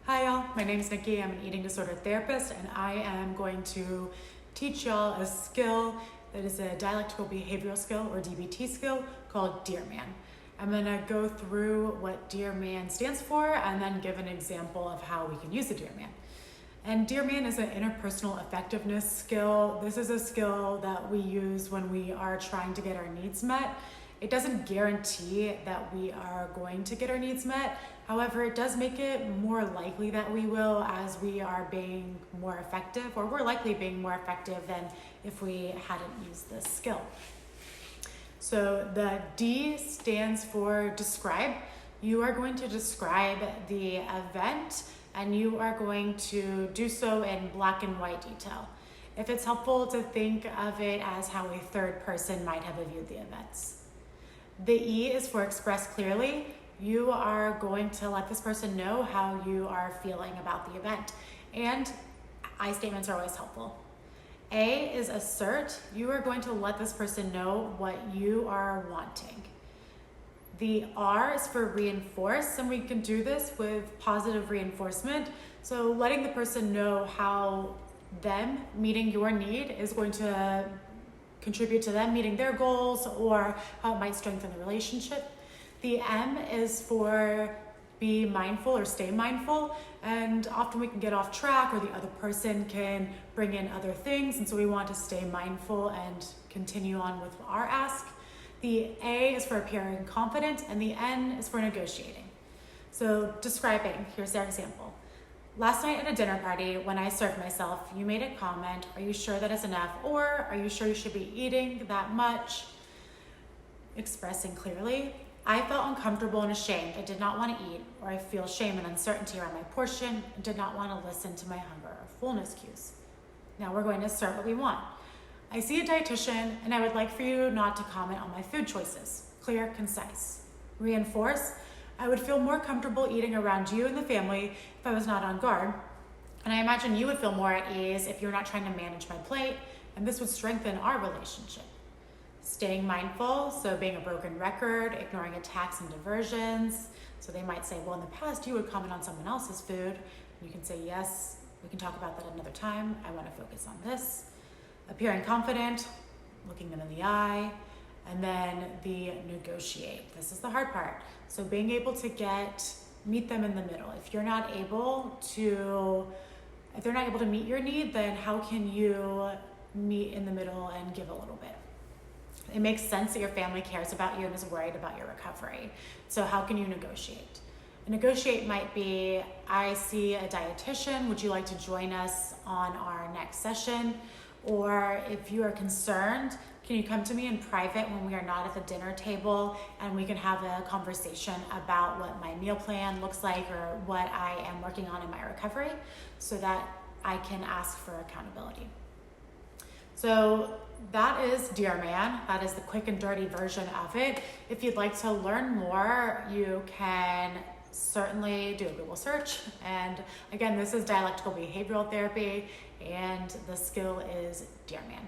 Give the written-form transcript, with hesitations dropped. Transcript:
Hi y'all, my name is Nikki. I'm an eating disorder therapist and I am going to teach y'all a skill that is a dialectical behavioral skill or DBT skill called DEARMAN. I'm going to go through what DEARMAN stands for and then give an example of how we can use the DEARMAN. And DEARMAN is an interpersonal effectiveness skill. This is a skill that we use when we are trying to get our needs met. It doesn't guarantee that we are going to get our needs met. However, it does make it more likely that we will as we are being more effective, or we're likely being more effective than if we hadn't used this skill. So the D stands for describe. You are going to describe the event and you are going to do so in black and white detail. If it's helpful to think of it as how a third person might have viewed the events. The E is for express clearly. You are going to let this person know how you are feeling about the event. And I statements are always helpful. A is assert. You are going to let this person know what you are wanting. The R is for reinforce, and we can do this with positive reinforcement. So letting the person know how them meeting your need is going to contribute to them meeting their goals or how it might strengthen the relationship. The M is for be mindful or stay mindful, and often we can get off track or the other person can bring in other things, and so we want to stay mindful and continue on with our ask. The A is for appearing confident, and the N is for negotiating. So describing, here's our example. Last night at a dinner party, when I served myself, you made a comment, are you sure that is enough? Or are you sure you should be eating that much? Expressing clearly. I felt uncomfortable and ashamed. I did not want to eat, or I feel shame and uncertainty around my portion and did not want to listen to my hunger or fullness cues. Now we're going to assert what we want. I see a dietitian and I would like for you not to comment on my food choices. Clear, concise. Reinforce. I would feel more comfortable eating around you and the family if I was not on guard. And I imagine you would feel more at ease if you're not trying to manage my plate, and this would strengthen our relationship. Staying mindful, so being a broken record, ignoring attacks and diversions. So they might say, well, in the past you would comment on someone else's food. And you can say, yes, we can talk about that another time. I want to focus on this. Appearing confident, looking them in the eye. And then the negotiate. This is the hard part. So being able to meet them in the middle. If they're not able to meet your need, then how can you meet in the middle and give a little bit? It makes sense that your family cares about you and is worried about your recovery. So how can you negotiate? A negotiate might be, I see a dietitian, would you like to join us on our next session? Or if you are concerned, can you come to me in private when we are not at the dinner table and we can have a conversation about what my meal plan looks like or what I am working on in my recovery so that I can ask for accountability. So that is DEARMAN. That is the quick and dirty version of it. If you'd like to learn more, you can certainly do a Google search. And again, this is dialectical behavioral therapy and the skill is DEARMAN.